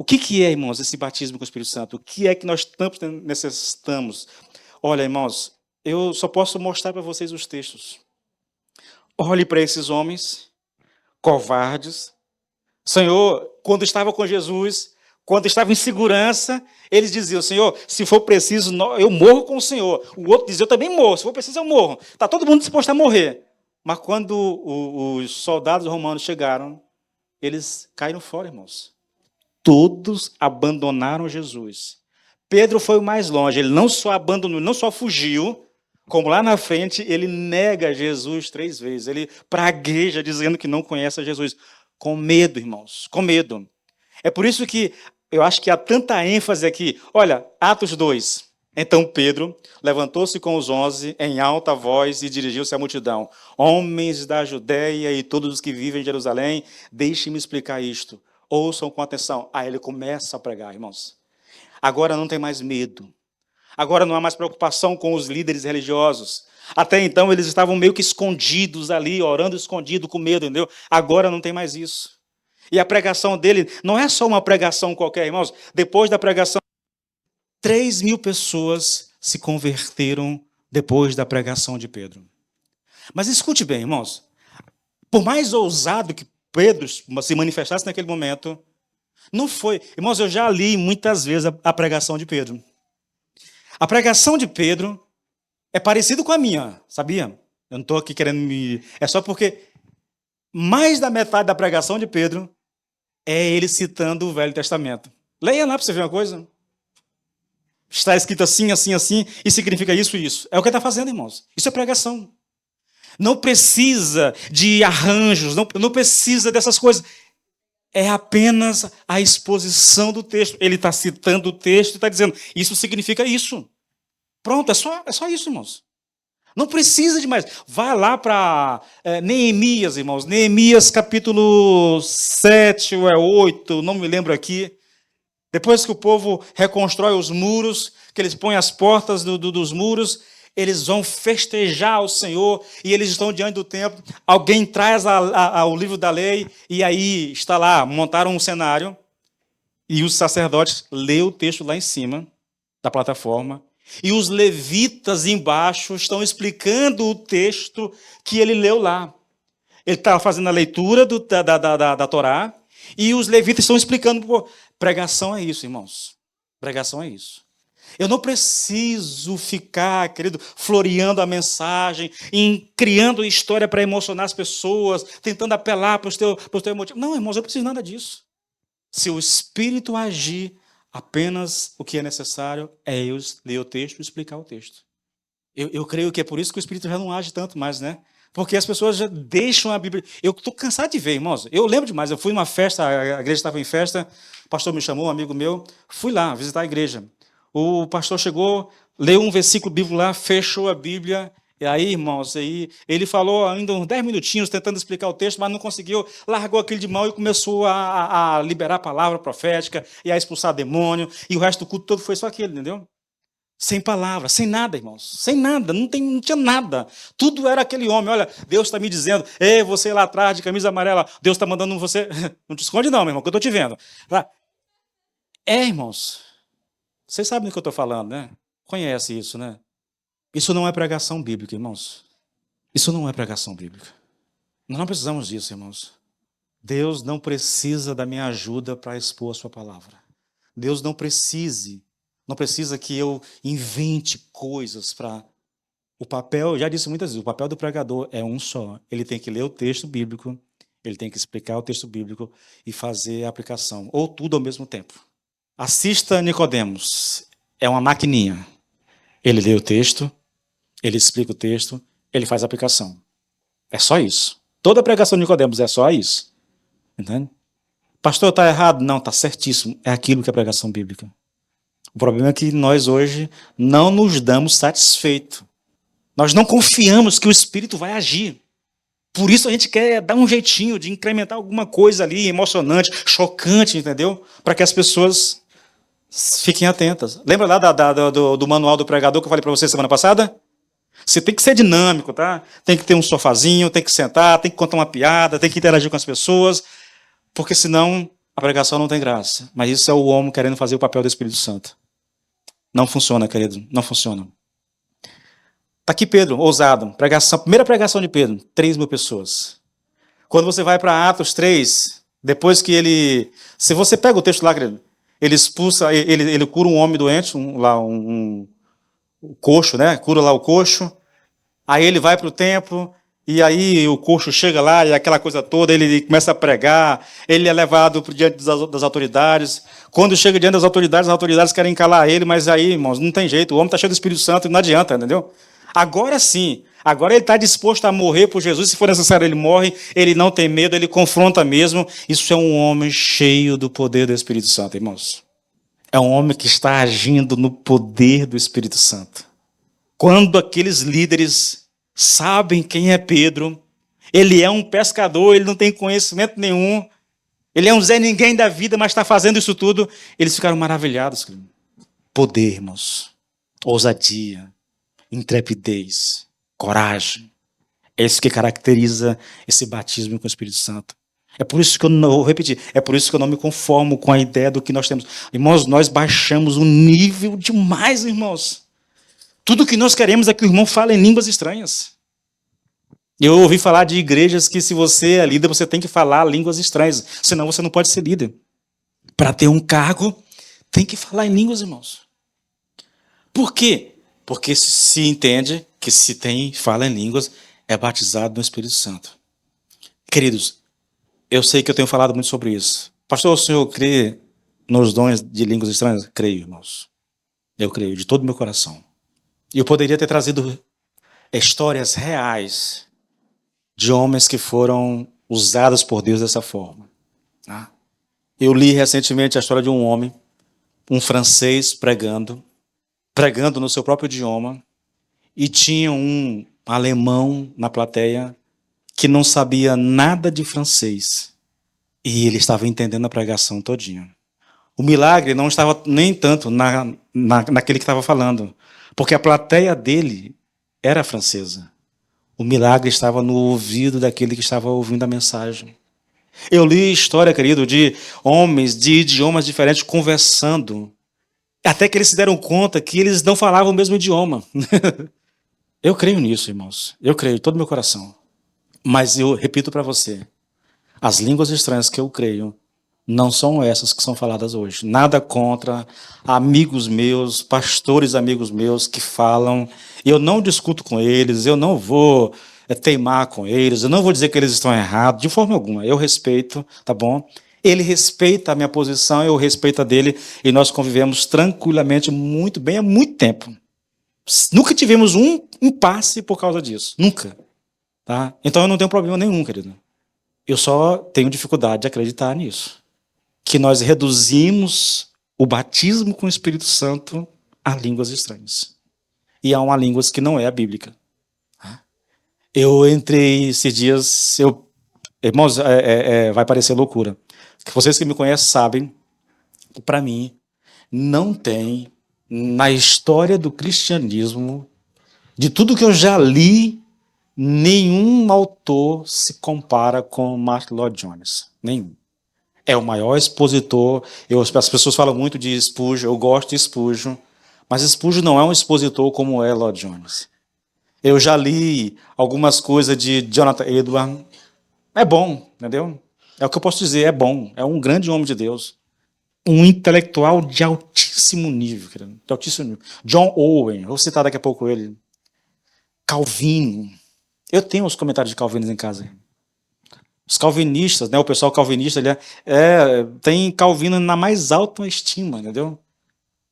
O que é, irmãos, esse batismo com o Espírito Santo? O que é que nós tanto necessitamos? Olha, irmãos, eu só posso mostrar para vocês os textos. Olhe para esses homens covardes. Senhor, quando estava com Jesus, quando estava em segurança, eles diziam: Senhor, se for preciso, eu morro com o Senhor. O outro dizia: eu também morro, se for preciso, eu morro. Está todo mundo disposto a morrer. Mas quando os soldados romanos chegaram, eles caíram fora, irmãos. Todos abandonaram Jesus. Pedro foi o mais longe, ele não só abandonou, não só fugiu, como lá na frente ele nega Jesus 3 vezes. Ele pragueja dizendo que não conhece a Jesus. Com medo, irmãos, com medo. É por isso que eu acho que há tanta ênfase aqui. Olha, Atos 2. Então Pedro levantou-se com os 11 em alta voz e dirigiu-se à multidão. Homens da Judéia e todos os que vivem em Jerusalém, deixem-me explicar isto. Ouçam com atenção. Aí ele começa a pregar, irmãos. Agora não tem mais medo. Agora não há mais preocupação com os líderes religiosos. Até então eles estavam meio que escondidos ali, orando escondido, com medo, entendeu? Agora não tem mais isso. E a pregação dele não é só uma pregação qualquer, irmãos. Depois da pregação, 3.000 pessoas se converteram depois da pregação de Pedro. Mas escute bem, irmãos. Por mais ousado que Pedro se manifestasse naquele momento, não foi. Irmãos, eu já li muitas vezes a pregação de Pedro. A pregação de Pedro é parecida com a minha, sabia? Eu não estou aqui querendo me... É só porque mais da metade da pregação de Pedro é ele citando o Velho Testamento. Leia lá para você ver uma coisa. Está escrito assim, assim, assim, e significa isso e isso. É o que ele está fazendo, irmãos. Isso é pregação. Não precisa de arranjos, não precisa dessas coisas. É apenas a exposição do texto. Ele está citando o texto e está dizendo, isso significa isso. Pronto, é só isso, irmãos. Não precisa de mais. Vai lá para Neemias, irmãos. Neemias capítulo 7 ou 8, não me lembro aqui. Depois que o povo reconstrói os muros, que eles põem as portas dos muros, eles vão festejar o Senhor e eles estão diante do templo. Alguém traz o livro da lei e aí está lá, montaram um cenário e os sacerdotes lêem o texto lá em cima da plataforma e os levitas embaixo estão explicando o texto que ele leu lá. Ele está fazendo a leitura da Torá e os levitas estão explicando. Pô, pregação é isso, irmãos. Pregação é isso. Eu não preciso ficar, querido, floreando a mensagem, criando história para emocionar as pessoas, tentando apelar para os teus emotivos. Não, irmãos, eu não preciso de nada disso. Se o Espírito agir, apenas o que é necessário é eu ler o texto e explicar o texto. Eu creio que é por isso que o Espírito já não age tanto mais, né? Porque as pessoas já deixam a Bíblia. Eu estou cansado de ver, irmãos. Eu lembro demais, eu fui numa festa, a igreja estava em festa, o pastor me chamou, um amigo meu, fui lá visitar a igreja. O pastor chegou, leu um versículo bíblico lá, fechou a Bíblia, e aí, irmãos, ele falou ainda uns 10 minutinhos tentando explicar o texto, mas não conseguiu, largou aquilo de mão e começou a liberar a palavra profética e a expulsar demônio, e o resto do culto todo foi só aquele, entendeu? Sem palavra, sem nada, irmãos, sem nada, não tinha nada. Tudo era aquele homem, olha, Deus está me dizendo, ei, você lá atrás de camisa amarela, Deus está mandando você, não te esconde não, meu irmão, que eu estou te vendo. Irmãos, vocês sabem do que eu estou falando, né? Conhece isso, né? Isso não é pregação bíblica, irmãos. Isso não é pregação bíblica. Nós não precisamos disso, irmãos. Deus não precisa da minha ajuda para expor a sua palavra. Deus não precisa que eu invente coisas para... O papel, já disse muitas vezes, o papel do pregador é um só. Ele tem que ler o texto bíblico, ele tem que explicar o texto bíblico e fazer a aplicação. Ou tudo ao mesmo tempo. Assista Nicodemos, é uma maquininha. Ele lê o texto, ele explica o texto, ele faz a aplicação. É só isso. Toda a pregação de Nicodemos é só isso. Entende? Pastor, está errado? Não, está certíssimo. É aquilo que é pregação bíblica. O problema é que nós hoje não nos damos satisfeito. Nós não confiamos que o Espírito vai agir. Por isso a gente quer dar um jeitinho de incrementar alguma coisa ali, emocionante, chocante, entendeu? Para que as pessoas fiquem atentas. Lembra lá do manual do pregador que eu falei para você semana passada? Você tem que ser dinâmico, tá? Tem que ter um sofazinho, tem que sentar, tem que contar uma piada, tem que interagir com as pessoas, porque senão a pregação não tem graça. Mas isso é o homem querendo fazer o papel do Espírito Santo. Não funciona, querido. Não funciona. Está aqui Pedro, ousado. Pregação, primeira pregação de Pedro, 3.000 pessoas. Quando você vai para Atos 3, depois que ele... Se você pega o texto lá, querido, ele expulsa, ele cura um homem doente, um coxo, né? Cura lá o coxo. Aí ele vai para o templo, e aí o coxo chega lá, e aquela coisa toda, ele começa a pregar, ele é levado diante das autoridades. Quando chega diante das autoridades, as autoridades querem calar ele, mas aí, irmãos, não tem jeito, o homem está cheio do Espírito Santo e não adianta, entendeu? Agora sim, agora ele está disposto a morrer por Jesus, se for necessário ele morre, ele não tem medo, ele confronta mesmo. Isso é um homem cheio do poder do Espírito Santo, irmãos. É um homem que está agindo no poder do Espírito Santo. Quando aqueles líderes sabem quem é Pedro, ele é um pescador, ele não tem conhecimento nenhum, ele é um Zé Ninguém da vida, mas está fazendo isso tudo, eles ficaram maravilhados. Poder, irmãos, ousadia, intrepidez, coragem. É isso que caracteriza esse batismo com o Espírito Santo. É por isso que eu não, vou repetir, é por isso que eu não me conformo com a ideia do que nós temos. Irmãos, nós baixamos o nível demais, irmãos. Tudo que nós queremos é que o irmão fale em línguas estranhas. Eu ouvi falar de igrejas que se você é líder, você tem que falar línguas estranhas, senão você não pode ser líder. Para ter um cargo, tem que falar em línguas, irmãos. Por quê? Porque se entende que se fala em línguas, é batizado no Espírito Santo. Queridos, eu sei que eu tenho falado muito sobre isso. Pastor, o senhor crê nos dons de línguas estranhas? Creio, irmãos. Eu creio, de todo o meu coração. E eu poderia ter trazido histórias reais de homens que foram usados por Deus dessa forma. Eu li recentemente a história de um homem, um francês pregando no seu próprio idioma, e tinha um alemão na plateia que não sabia nada de francês. E ele estava entendendo a pregação todinha. O milagre não estava nem tanto naquele que estava falando, porque a plateia dele era francesa. O milagre estava no ouvido daquele que estava ouvindo a mensagem. Eu li história, querido, de homens de idiomas diferentes conversando, até que eles se deram conta que eles não falavam o mesmo idioma. Eu creio nisso, irmãos. Eu creio, de todo meu coração. Mas eu repito para você, as línguas estranhas que eu creio não são essas que são faladas hoje. Nada contra amigos meus, pastores amigos meus que falam. Eu não discuto com eles, eu não vou teimar com eles, eu não vou dizer que eles estão errados, de forma alguma. Eu respeito, tá bom? Ele respeita a minha posição, eu respeito a dele, e nós convivemos tranquilamente muito bem há muito tempo. Nunca tivemos um impasse por causa disso. Nunca. Tá? Então eu não tenho problema nenhum, querido. Eu só tenho dificuldade de acreditar nisso. Que nós reduzimos o batismo com o Espírito Santo a línguas estranhas. E a uma língua que não é a bíblica. Eu entrei esses dias... Irmãos, vai parecer loucura. Vocês que me conhecem sabem que, para mim, não tem, na história do cristianismo, de tudo que eu já li, nenhum autor se compara com Martyn Lloyd-Jones. Nenhum. É o maior expositor. As pessoas falam muito de Spurgeon, eu gosto de Spurgeon, mas Spurgeon não é um expositor como é Lloyd-Jones. Eu já li algumas coisas de Jonathan Edwards. É bom, entendeu? É o que eu posso dizer, é bom. É um grande homem de Deus. Um intelectual de altíssimo nível, querido, de altíssimo nível. John Owen, vou citar daqui a pouco ele. Calvino. Eu tenho os comentários de Calvino em casa. Os calvinistas, né, o pessoal calvinista, tem Calvino na mais alta estima, entendeu?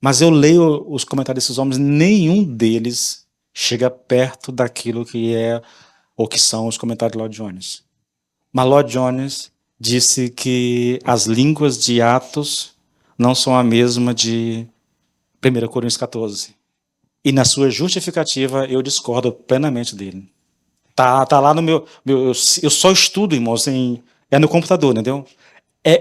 Mas eu leio os comentários desses homens, nenhum deles chega perto daquilo que é ou que são os comentários de Lloyd-Jones. Mas Lloyd-Jones disse que as línguas de Atos não são a mesma de 1 Coríntios 14. E na sua justificativa eu discordo plenamente dele. Tá lá no meu eu só estudo, irmãos, é no computador, entendeu?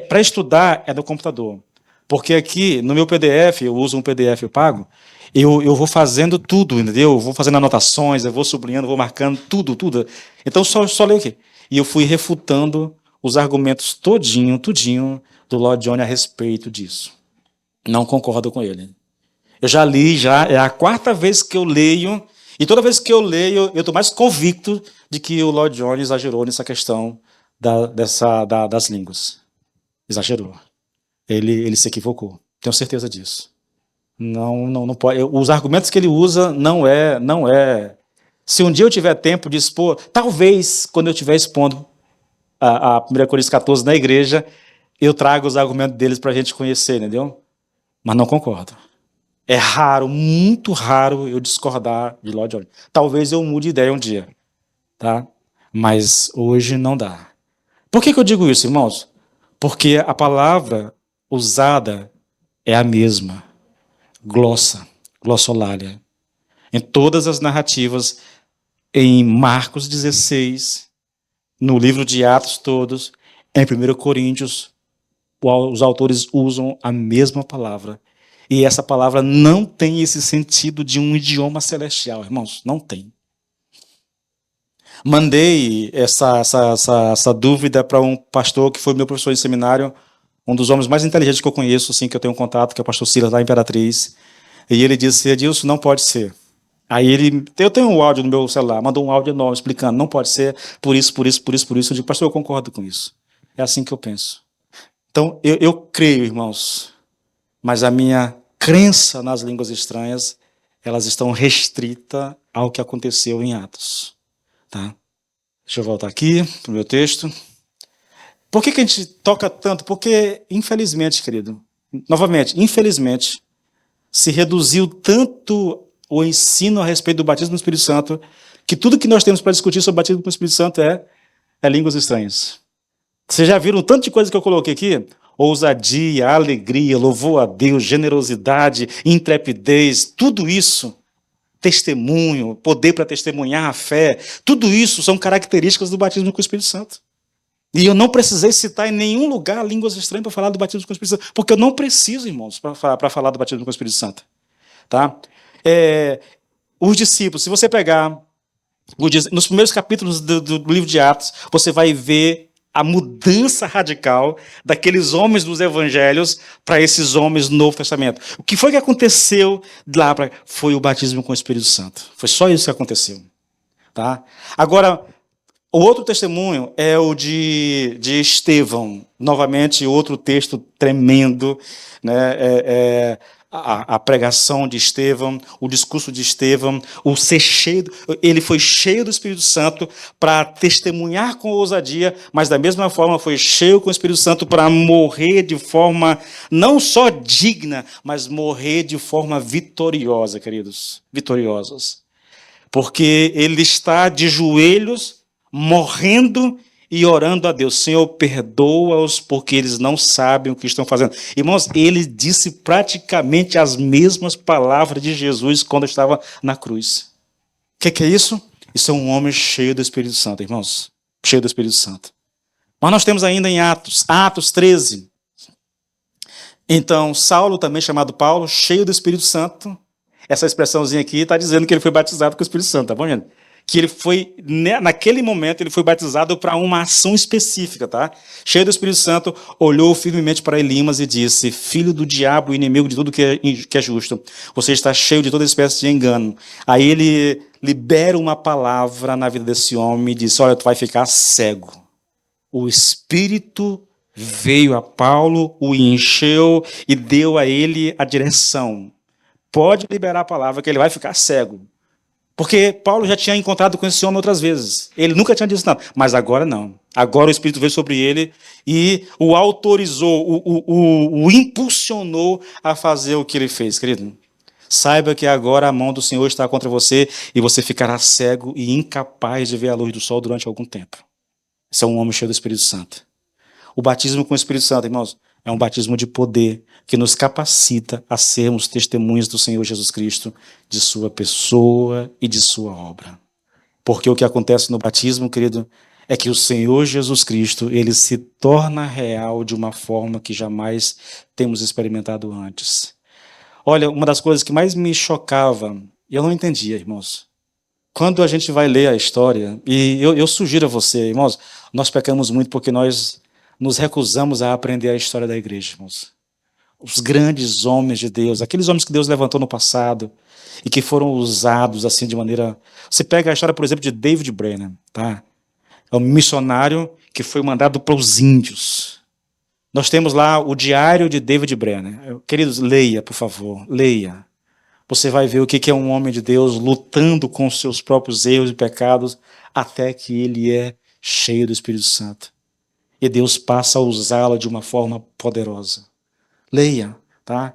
Para estudar é no computador. Porque aqui no meu PDF, eu uso um PDF pago, eu vou fazendo tudo, entendeu? Eu vou fazendo anotações, eu vou sublinhando, vou marcando tudo. Então só leio aqui. E eu fui refutando os argumentos tudinho, do Lloyd Jones a respeito disso. Não concordo com ele. Eu já li, é a 4ª vez que eu leio, e toda vez que eu leio, eu estou mais convicto de que o Lloyd Jones exagerou nessa questão das línguas. Exagerou. Ele se equivocou. Tenho certeza disso. Não pode. Os argumentos que ele usa não é. Se um dia eu tiver tempo de expor, talvez quando eu estiver expondo a 1 Coríntios 14 na igreja, eu trago os argumentos deles para a gente conhecer, entendeu? Mas não concordo. É raro, muito raro eu discordar de Lloyd Jones. Talvez eu mude de ideia um dia, tá? Mas hoje não dá. Por que eu digo isso, irmãos? Porque a palavra usada é a mesma. Glossolalia. Em todas as narrativas, em Marcos 16, no livro de Atos todos, em 1 Coríntios, os autores usam a mesma palavra. E essa palavra não tem esse sentido de um idioma celestial, irmãos, não tem. Mandei essa dúvida para um pastor que foi meu professor de seminário, um dos homens mais inteligentes que eu conheço, assim, que eu tenho contato, que é o pastor Silas, da Imperatriz. E ele disse: Edilson, não pode ser. Aí eu tenho um áudio no meu celular, mandou um áudio enorme explicando, não pode ser, por isso. Eu digo: pastor, eu concordo com isso. É assim que eu penso. Então, eu creio, irmãos, mas a minha crença nas línguas estranhas, elas estão restritas ao que aconteceu em Atos. Tá? Deixa eu voltar aqui para o meu texto. Por que a gente toca tanto? Porque, infelizmente, querido, novamente, infelizmente, se reduziu tanto o ensino a respeito do batismo no Espírito Santo, que tudo que nós temos para discutir sobre o batismo no Espírito Santo é línguas estranhas. Vocês já viram tanto de coisa que eu coloquei aqui? Ousadia, alegria, louvor a Deus, generosidade, intrepidez, tudo isso, testemunho, poder para testemunhar a fé, tudo isso são características do batismo com o Espírito Santo. E eu não precisei citar em nenhum lugar línguas estranhas para falar do batismo com o Espírito Santo, porque eu não preciso, irmãos, para falar do batismo com o Espírito Santo. Tá? Os discípulos, se você pegar nos primeiros capítulos do livro de Atos, você vai ver a mudança radical daqueles homens dos evangelhos para esses homens do Novo Testamento. O que foi que aconteceu lá? Foi o batismo com o Espírito Santo. Foi só isso que aconteceu. Tá? Agora, o outro testemunho é o de Estevão. Novamente, outro texto tremendo, né? A pregação de Estevão, o discurso de Estevão, ele foi cheio do Espírito Santo para testemunhar com ousadia, mas da mesma forma foi cheio com o Espírito Santo para morrer de forma não só digna, mas morrer de forma vitoriosa, queridos, vitoriosos. Porque ele está de joelhos, morrendo e orando a Deus: Senhor, perdoa-os porque eles não sabem o que estão fazendo. Irmãos, ele disse praticamente as mesmas palavras de Jesus quando estava na cruz. O que é isso? Isso é um homem cheio do Espírito Santo, irmãos. Cheio do Espírito Santo. Mas nós temos ainda em Atos 13. Então, Saulo, também chamado Paulo, cheio do Espírito Santo. Essa expressãozinha aqui está dizendo que ele foi batizado com o Espírito Santo, tá bom, gente? Que ele foi, naquele momento, ele foi batizado para uma ação específica, tá? Cheio do Espírito Santo, olhou firmemente para Elimas e disse: filho do diabo, inimigo de tudo que é justo, você está cheio de toda espécie de engano. Aí ele libera uma palavra na vida desse homem e diz: olha, tu vai ficar cego. O Espírito veio a Paulo, o encheu e deu a ele a direção. Pode liberar a palavra que ele vai ficar cego. Porque Paulo já tinha encontrado com esse homem outras vezes. Ele nunca tinha dito nada. Mas agora não. Agora o Espírito veio sobre ele e o autorizou, o impulsionou a fazer o que ele fez, querido. Saiba que agora a mão do Senhor está contra você e você ficará cego e incapaz de ver a luz do sol durante algum tempo. Esse é um homem cheio do Espírito Santo. O batismo com o Espírito Santo, irmãos, é um batismo de poder que nos capacita a sermos testemunhas do Senhor Jesus Cristo, de sua pessoa e de sua obra. Porque o que acontece no batismo, querido, é que o Senhor Jesus Cristo, ele se torna real de uma forma que jamais temos experimentado antes. Olha, uma das coisas que mais me chocava, e eu não entendia, irmãos, quando a gente vai ler a história, e eu sugiro a você, irmãos, nós pecamos muito porque nós nos recusamos a aprender a história da igreja, irmãos. Os grandes homens de Deus, aqueles homens que Deus levantou no passado e que foram usados assim de maneira... Você pega a história, por exemplo, de David Brainerd, tá? É um missionário que foi mandado para os índios. Nós temos lá o diário de David Brainerd. Queridos, leia, por favor, leia. Você vai ver o que é um homem de Deus lutando com os seus próprios erros e pecados até que ele é cheio do Espírito Santo. E Deus passa a usá-lo de uma forma poderosa. Leia, tá?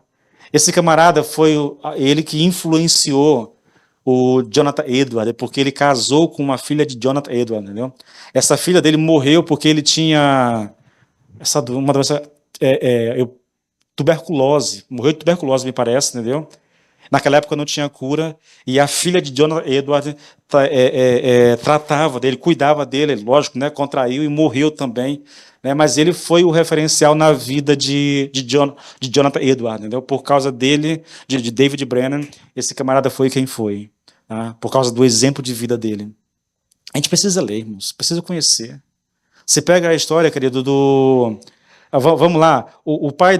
Esse camarada foi ele que influenciou o Jonathan Edwards, porque ele casou com uma filha de Jonathan Edwards, entendeu? Essa filha dele morreu porque ele tinha uma doença, tuberculose, morreu de tuberculose, me parece, entendeu? Naquela época não tinha cura, e a filha de Jonathan Edwards tratava dele, cuidava dele, lógico, né, contraiu e morreu também, né, mas ele foi o referencial na vida de Jonathan Edwards, entendeu? Por causa dele, de David Brainerd, esse camarada foi quem foi, tá? Por causa do exemplo de vida dele. A gente precisa ler, irmãos, precisa conhecer. Você pega a história, querido, do... Vamos lá, o pai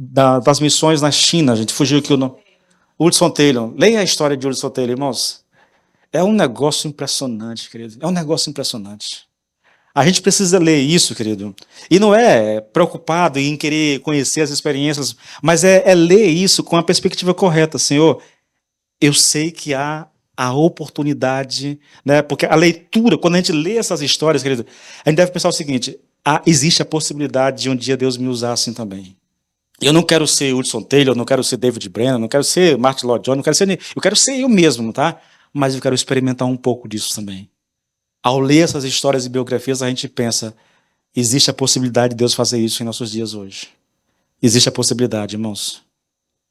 das missões na China, a gente fugiu aqui o nome. Hudson Taylor. Leia a história de Hudson Taylor, irmãos. É um negócio impressionante, querido. É um negócio impressionante. A gente precisa ler isso, querido. E não é preocupado em querer conhecer as experiências, mas é ler isso com a perspectiva correta. Senhor, eu sei que há a oportunidade, né? Porque a leitura, quando a gente lê essas histórias, querido, a gente deve pensar o seguinte: existe a possibilidade de um dia Deus me usar assim também. Eu não quero ser Hudson Taylor, não quero ser David Brainerd, não quero ser Martin Lloyd Jones, eu quero ser eu mesmo, tá? Mas eu quero experimentar um pouco disso também. Ao ler essas histórias e biografias, a gente pensa, existe a possibilidade de Deus fazer isso em nossos dias hoje. Existe a possibilidade, irmãos.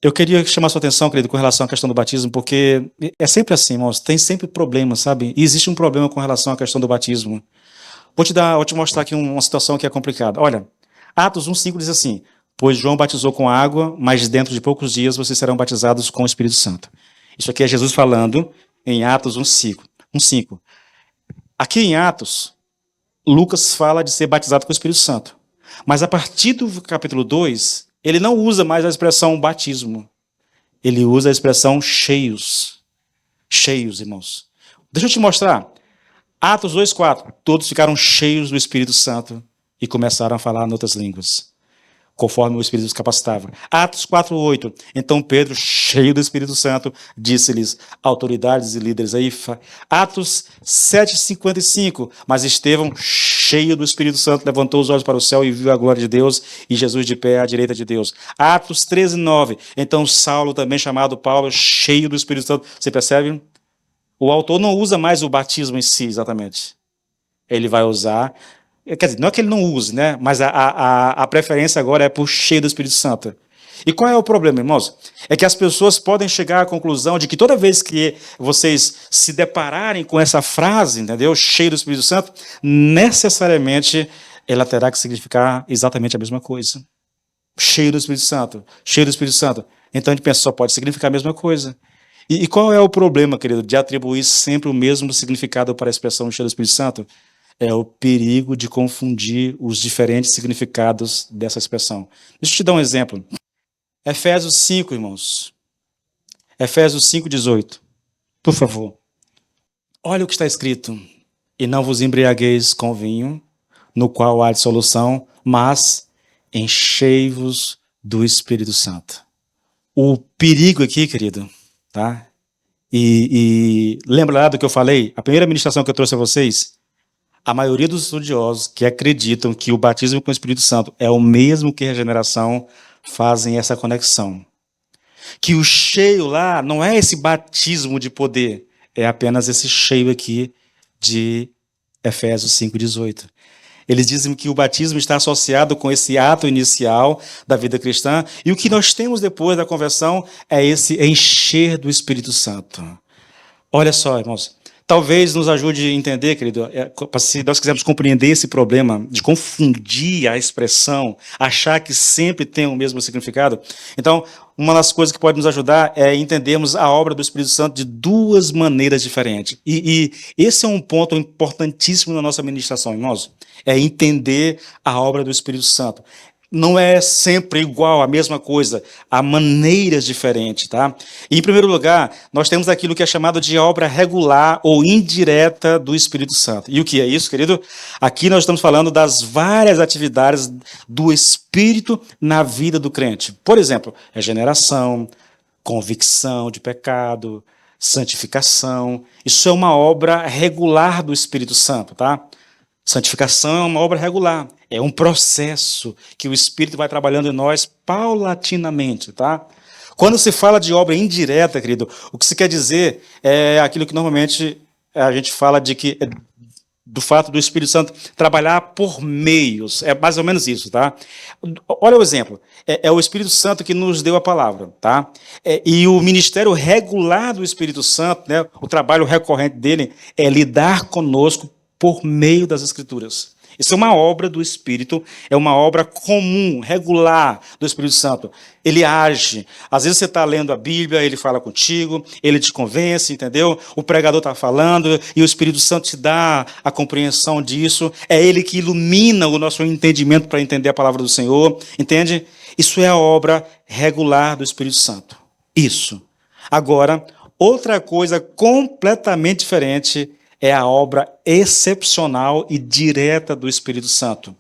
Eu queria chamar sua atenção, querido, com relação à questão do batismo, porque é sempre assim, irmãos, tem sempre problemas, sabe? E existe um problema com relação à questão do batismo. Vou te mostrar aqui uma situação que é complicada. Olha, Atos 1,5 diz assim: pois João batizou com água, mas dentro de poucos dias vocês serão batizados com o Espírito Santo. Isso aqui é Jesus falando em Atos 1,5. Aqui em Atos, Lucas fala de ser batizado com o Espírito Santo. Mas a partir do capítulo 2, ele não usa mais a expressão batismo. Ele usa a expressão cheios. Cheios, irmãos. Deixa eu te mostrar. Atos 2,4. Todos ficaram cheios do Espírito Santo e começaram a falar em outras línguas, conforme o Espírito os capacitava. Atos 4,8. Então Pedro, cheio do Espírito Santo, disse-lhes, autoridades e líderes aí. Atos 7,55. Mas Estevão, cheio do Espírito Santo, levantou os olhos para o céu e viu a glória de Deus e Jesus de pé à direita de Deus. Atos 13,9. Então Saulo, também chamado Paulo, cheio do Espírito Santo. Você percebe? O autor não usa mais o batismo em si, exatamente. Ele vai usar... Quer dizer, não é que ele não use, né? Mas a preferência agora é por cheio do Espírito Santo. E qual é o problema, irmãos? É que as pessoas podem chegar à conclusão de que toda vez que vocês se depararem com essa frase, entendeu? Cheio do Espírito Santo, necessariamente ela terá que significar exatamente a mesma coisa. Cheio do Espírito Santo, cheio do Espírito Santo. Então a gente pensa, só pode significar a mesma coisa. E qual é o problema, querido, de atribuir sempre o mesmo significado para a expressão cheio do Espírito Santo? É o perigo de confundir os diferentes significados dessa expressão. Deixa eu te dar um exemplo. Efésios 5, irmãos. Efésios 5,18. Por favor. Olha o que está escrito. E não vos embriagueis com vinho, no qual há dissolução, mas enchei-vos do Espírito Santo. O perigo aqui, querido, tá? E lembra lá do que eu falei? A primeira ministração que eu trouxe a vocês, a maioria dos estudiosos que acreditam que o batismo com o Espírito Santo é o mesmo que a regeneração fazem essa conexão. Que o cheio lá não é esse batismo de poder, é apenas esse cheio aqui de Efésios 5,18. Eles dizem que o batismo está associado com esse ato inicial da vida cristã, e o que nós temos depois da conversão é esse encher do Espírito Santo. Olha só, irmãos, talvez nos ajude a entender, querido, se nós quisermos compreender esse problema de confundir a expressão, achar que sempre tem o mesmo significado. Então, uma das coisas que pode nos ajudar é entendermos a obra do Espírito Santo de duas maneiras diferentes. E esse é um ponto importantíssimo na nossa ministração, irmãos. É entender a obra do Espírito Santo. Não é sempre igual, a mesma coisa, há maneiras diferentes, tá? E, em primeiro lugar, nós temos aquilo que é chamado de obra regular ou indireta do Espírito Santo. E o que é isso, querido? Aqui nós estamos falando das várias atividades do Espírito na vida do crente. Por exemplo, regeneração, convicção de pecado, santificação. Isso é uma obra regular do Espírito Santo, tá? Santificação é uma obra regular, é um processo que o Espírito vai trabalhando em nós paulatinamente, tá? Quando se fala de obra indireta, querido, o que se quer dizer é aquilo que normalmente a gente fala de que do fato do Espírito Santo trabalhar por meios, é mais ou menos isso, tá? Olha o exemplo, é o Espírito Santo que nos deu a palavra, tá? E o ministério regular do Espírito Santo, né, o trabalho recorrente dele é lidar conosco por meio das Escrituras. Isso é uma obra do Espírito, é uma obra comum, regular do Espírito Santo. Ele age. Às vezes você está lendo a Bíblia, ele fala contigo, ele te convence, entendeu? O pregador está falando e o Espírito Santo te dá a compreensão disso. É ele que ilumina o nosso entendimento para entender a palavra do Senhor, entende? Isso é a obra regular do Espírito Santo. Isso. Agora, outra coisa completamente diferente é a obra excepcional e direta do Espírito Santo.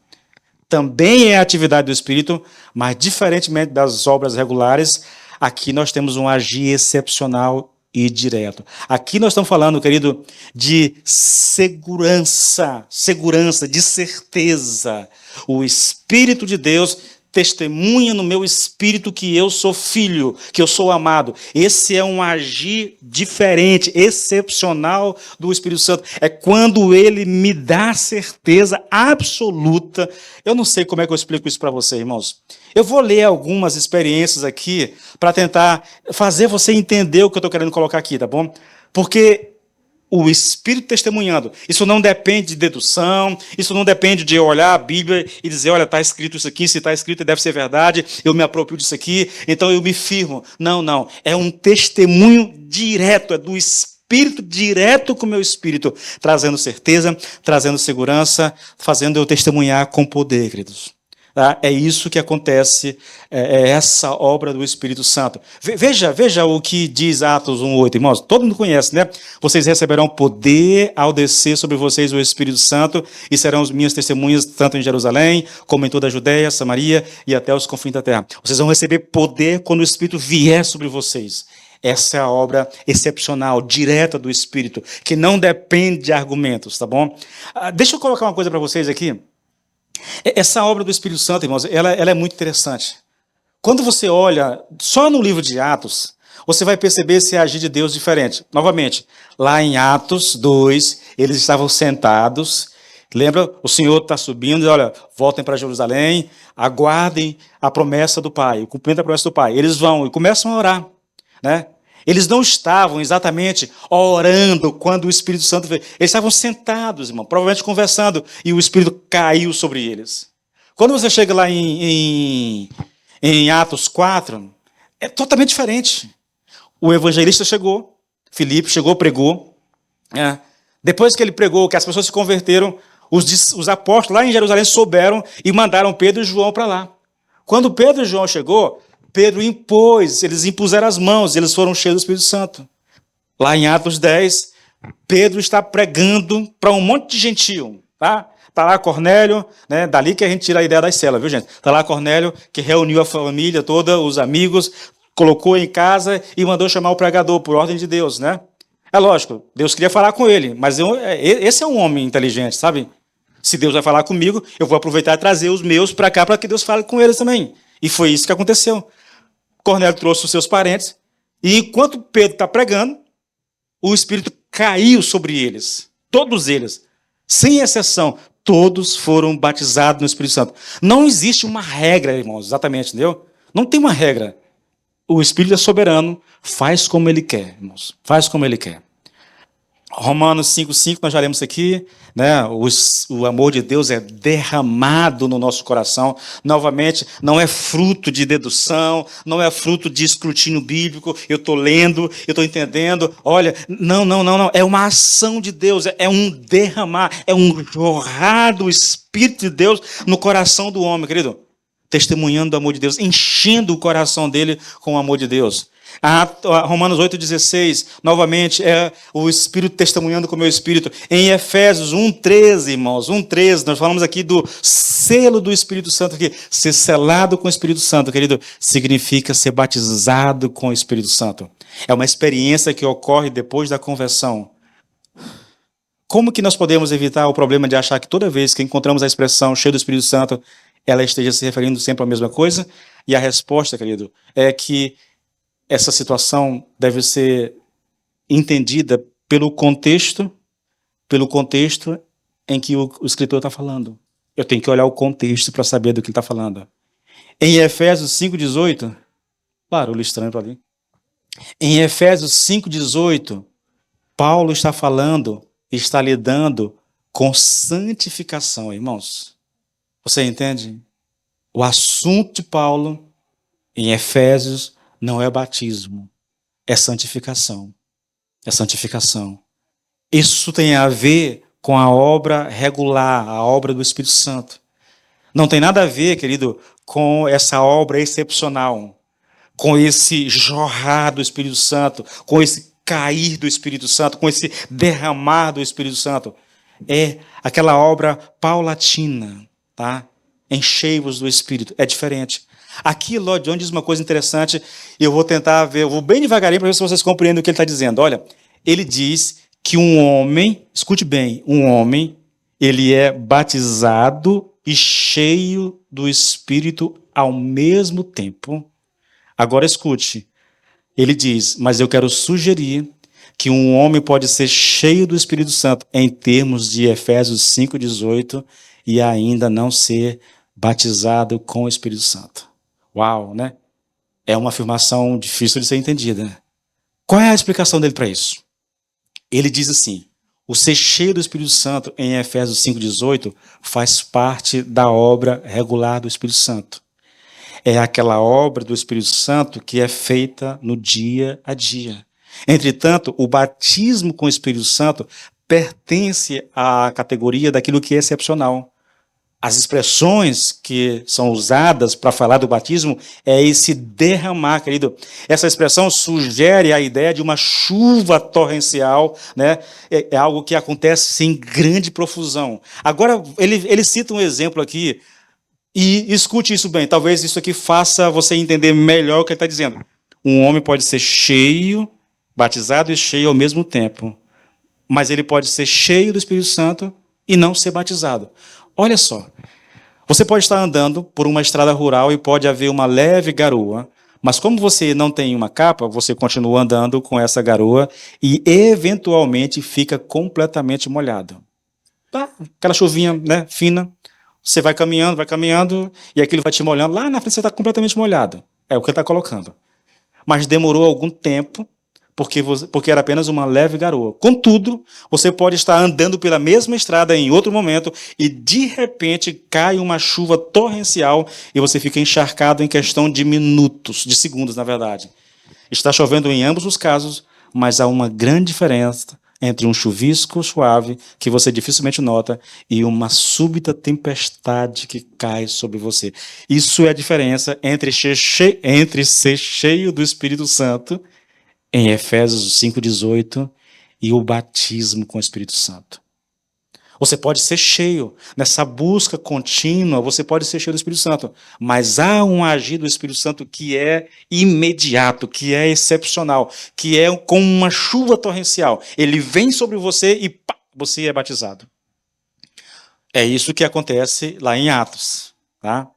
Também é a atividade do Espírito, mas diferentemente das obras regulares, aqui nós temos um agir excepcional e direto. Aqui nós estamos falando, querido, de segurança, de certeza. O Espírito de Deus testemunha no meu espírito que eu sou filho, que eu sou amado. Esse é um agir diferente, excepcional do Espírito Santo. É quando ele me dá certeza absoluta. Eu não sei como é que eu explico isso para você, irmãos. Eu vou ler algumas experiências aqui para tentar fazer você entender o que eu estou querendo colocar aqui, tá bom? Porque o Espírito testemunhando. Isso não depende de dedução, isso não depende de eu olhar a Bíblia e dizer, olha, está escrito isso aqui, se está escrito deve ser verdade, eu me aproprio disso aqui, então eu me firmo. Não, não. É um testemunho direto, é do Espírito direto com o meu espírito, trazendo certeza, trazendo segurança, fazendo eu testemunhar com poder, queridos. É isso que acontece, é essa obra do Espírito Santo. Veja o que diz Atos 1:8, irmãos. Todo mundo conhece, né? Vocês receberão poder ao descer sobre vocês o Espírito Santo e serão as minhas testemunhas tanto em Jerusalém, como em toda a Judeia, Samaria e até os confins da terra. Vocês vão receber poder quando o Espírito vier sobre vocês. Essa é a obra excepcional, direta do Espírito, que não depende de argumentos, tá bom? Deixa eu colocar uma coisa para vocês aqui. Essa obra do Espírito Santo, irmãos, ela é muito interessante. Quando você olha só no livro de Atos, você vai perceber esse agir de Deus diferente. Novamente, lá em Atos 2, eles estavam sentados. Lembra? O Senhor está subindo e olha, voltem para Jerusalém, aguardem a promessa do Pai, o cumprimento da promessa do Pai. Eles vão e começam a orar, né? Eles não estavam exatamente orando quando o Espírito Santo veio. Eles estavam sentados, irmão, provavelmente conversando, e o Espírito caiu sobre eles. Quando você chega lá em Atos 4, é totalmente diferente. O evangelista chegou, Filipe chegou, pregou. Depois que ele pregou, que as pessoas se converteram, os apóstolos lá em Jerusalém souberam e mandaram Pedro e João para lá. Quando Pedro e João chegou, Pedro eles impuseram as mãos, eles foram cheios do Espírito Santo. Lá em Atos 10, Pedro está pregando para um monte de gentio, tá? Está lá Cornélio, né? Dali que a gente tira a ideia das celas, viu, gente? Está lá Cornélio, que reuniu a família toda, os amigos, colocou em casa e mandou chamar o pregador, por ordem de Deus, né? É lógico, Deus queria falar com ele, mas esse é um homem inteligente, sabe? Se Deus vai falar comigo, eu vou aproveitar e trazer os meus para cá para que Deus fale com eles também. E foi isso que aconteceu. Cornélio trouxe os seus parentes, e enquanto Pedro está pregando, o Espírito caiu sobre eles. Todos eles, sem exceção, todos foram batizados no Espírito Santo. Não existe uma regra, irmãos, exatamente, entendeu? Não tem uma regra. O Espírito é soberano, faz como ele quer, irmãos. Faz como ele quer. Romanos 5,5, nós já lemos isso aqui, né? O amor de Deus é derramado no nosso coração. Novamente, não é fruto de dedução, não é fruto de escrutínio bíblico. Eu estou lendo, eu estou entendendo. Olha, não. É uma ação de Deus, é um derramar, é um jorrar do Espírito de Deus no coração do homem, querido. Testemunhando do amor de Deus, enchendo o coração dele com o amor de Deus. Romanos 8,16, novamente, é o Espírito testemunhando com o meu Espírito. Em Efésios 1,13, irmãos, 1,13, nós falamos aqui do selo do Espírito Santo, que ser selado com o Espírito Santo, querido, significa ser batizado com o Espírito Santo. É uma experiência que ocorre depois da conversão. Como que nós podemos evitar o problema de achar que toda vez que encontramos a expressão cheio do Espírito Santo, ela esteja se referindo sempre à mesma coisa? E a resposta, querido, é que essa situação deve ser entendida pelo contexto em que o escritor está falando. Eu tenho que olhar o contexto para saber do que ele está falando. Em Efésios 5,18, barulho estranho para ali. Em Efésios 5,18, Paulo está falando, está lidando com santificação, irmãos. Você entende? O assunto de Paulo em Efésios não é batismo, é santificação. É santificação. Isso tem a ver com a obra regular, a obra do Espírito Santo. Não tem nada a ver, querido, com essa obra excepcional, com esse jorrar do Espírito Santo, com esse cair do Espírito Santo, com esse derramar do Espírito Santo. É aquela obra paulatina, tá? Enchei-vos do Espírito. É diferente. Aqui, Lloyd Jones diz uma coisa interessante, eu vou tentar ver, eu vou bem devagarinho para ver se vocês compreendem o que ele está dizendo. Olha, ele diz que um homem, escute bem, um homem, ele é batizado e cheio do Espírito ao mesmo tempo. Agora escute, ele diz, mas eu quero sugerir que um homem pode ser cheio do Espírito Santo em termos de Efésios 5,18 e ainda não ser batizado com o Espírito Santo. Uau, né? É uma afirmação difícil de ser entendida. Qual é a explicação dele para isso? Ele diz assim, o ser cheio do Espírito Santo em Efésios 5,18 faz parte da obra regular do Espírito Santo. É aquela obra do Espírito Santo que é feita no dia a dia. Entretanto, o batismo com o Espírito Santo pertence à categoria daquilo que é excepcional. As expressões que são usadas para falar do batismo é esse derramar, querido. Essa expressão sugere a ideia de uma chuva torrencial, né? É algo que acontece em grande profusão. Agora, ele cita um exemplo aqui, e escute isso bem, talvez isso aqui faça você entender melhor o que ele está dizendo. Um homem pode ser cheio, batizado e cheio ao mesmo tempo, mas ele pode ser cheio do Espírito Santo e não ser batizado. Olha só, você pode estar andando por uma estrada rural e pode haver uma leve garoa, mas como você não tem uma capa, você continua andando com essa garoa e eventualmente fica completamente molhado. Tá? Aquela chuvinha, né, fina, você vai caminhando e aquilo vai te molhando, lá na frente você está completamente molhado. É o que ele está colocando. Mas demorou algum tempo, porque era apenas uma leve garoa. Contudo, você pode estar andando pela mesma estrada em outro momento e, de repente, cai uma chuva torrencial e você fica encharcado em questão de minutos, de segundos, na verdade. Está chovendo em ambos os casos, mas há uma grande diferença entre um chuvisco suave, que você dificilmente nota, e uma súbita tempestade que cai sobre você. Isso é a diferença entre ser cheio do Espírito Santo em Efésios 5,18 e o batismo com o Espírito Santo. Você pode ser cheio, nessa busca contínua, você pode ser cheio do Espírito Santo, mas há um agir do Espírito Santo que é imediato, que é excepcional, que é como uma chuva torrencial. Ele vem sobre você e pá, você é batizado. É isso que acontece lá em Atos, tá?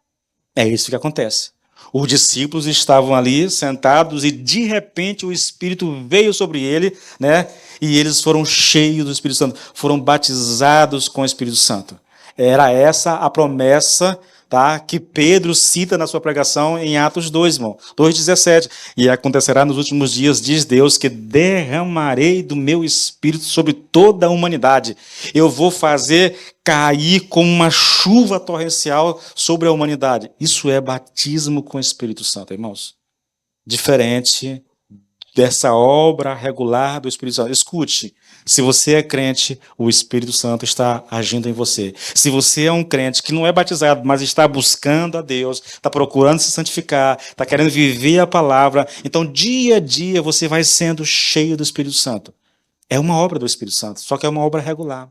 É isso que acontece. Os discípulos estavam ali sentados e de repente o Espírito veio sobre ele, né? E eles foram cheios do Espírito Santo, foram batizados com o Espírito Santo. Era essa a promessa tá? Que Pedro cita na sua pregação em Atos 2, irmão, 2,17. E acontecerá nos últimos dias, diz Deus, que derramarei do meu espírito sobre toda a humanidade. Eu vou fazer cair como uma chuva torrencial sobre a humanidade. Isso é batismo com o Espírito Santo, irmãos. Diferente dessa obra regular do Espírito Santo. Escute, se você é crente, o Espírito Santo está agindo em você. Se você é um crente que não é batizado, mas está buscando a Deus, está procurando se santificar, está querendo viver a palavra, então dia a dia você vai sendo cheio do Espírito Santo. É uma obra do Espírito Santo, só que é uma obra regular.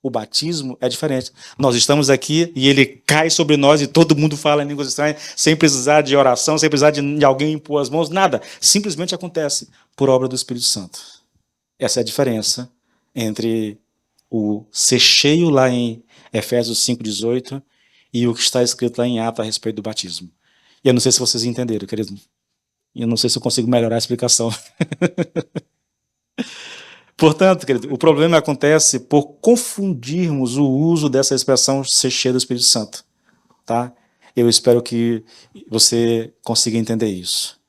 O batismo é diferente. Nós estamos aqui e ele cai sobre nós e todo mundo fala em línguas estranhas, sem precisar de oração, sem precisar de alguém impor as mãos, nada. Simplesmente acontece por obra do Espírito Santo. Essa é a diferença entre o ser cheio lá em Efésios 5,18 e o que está escrito lá em Atos a respeito do batismo. E eu não sei se vocês entenderam, querido. Eu não sei se eu consigo melhorar a explicação. Portanto, querido, o problema acontece por confundirmos o uso dessa expressão ser cheio do Espírito Santo, tá? Eu espero que você consiga entender isso.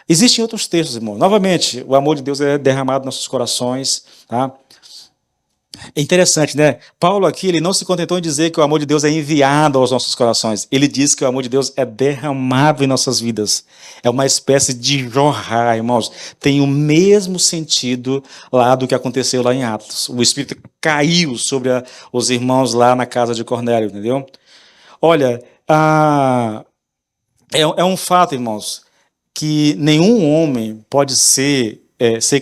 Existem outros textos, irmão. Novamente, o amor de Deus é derramado nos nossos corações, tá? É interessante, né? Paulo aqui, ele não se contentou em dizer que o amor de Deus é enviado aos nossos corações. Ele diz que o amor de Deus é derramado em nossas vidas. É uma espécie de jorrar, irmãos. Tem o mesmo sentido lá do que aconteceu lá em Atos. O Espírito caiu sobre os irmãos lá na casa de Cornélio, entendeu? Olha, é um fato, irmãos, que nenhum homem pode ser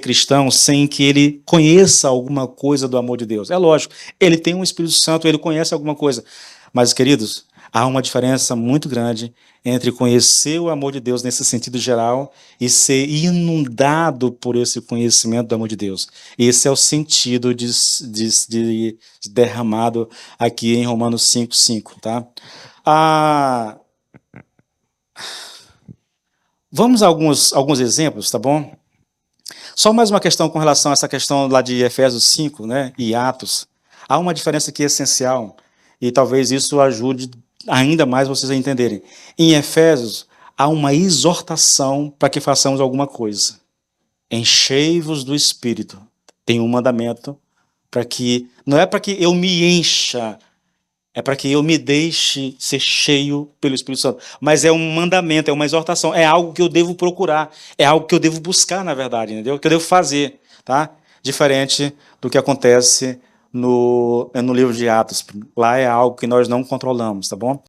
cristão sem que ele conheça alguma coisa do amor de Deus. É lógico, ele tem um Espírito Santo, ele conhece alguma coisa. Mas, queridos, há uma diferença muito grande entre conhecer o amor de Deus nesse sentido geral e ser inundado por esse conhecimento do amor de Deus. Esse é o sentido de derramado aqui em Romanos 5,5, tá? Vamos a alguns exemplos, tá bom? Só mais uma questão com relação a essa questão lá de Efésios 5, né, e Atos. Há uma diferença aqui essencial, e talvez isso ajude ainda mais vocês a entenderem. Em Efésios, há uma exortação para que façamos alguma coisa. Enchei-vos do Espírito. Tem um mandamento para que... Não é para que eu me encha, é para que eu me deixe ser cheio pelo Espírito Santo. Mas é um mandamento, é uma exortação, é algo que eu devo procurar, é algo que eu devo buscar, na verdade, entendeu? Que eu devo fazer, tá? Diferente do que acontece no livro de Atos. Lá é algo que nós não controlamos, tá bom?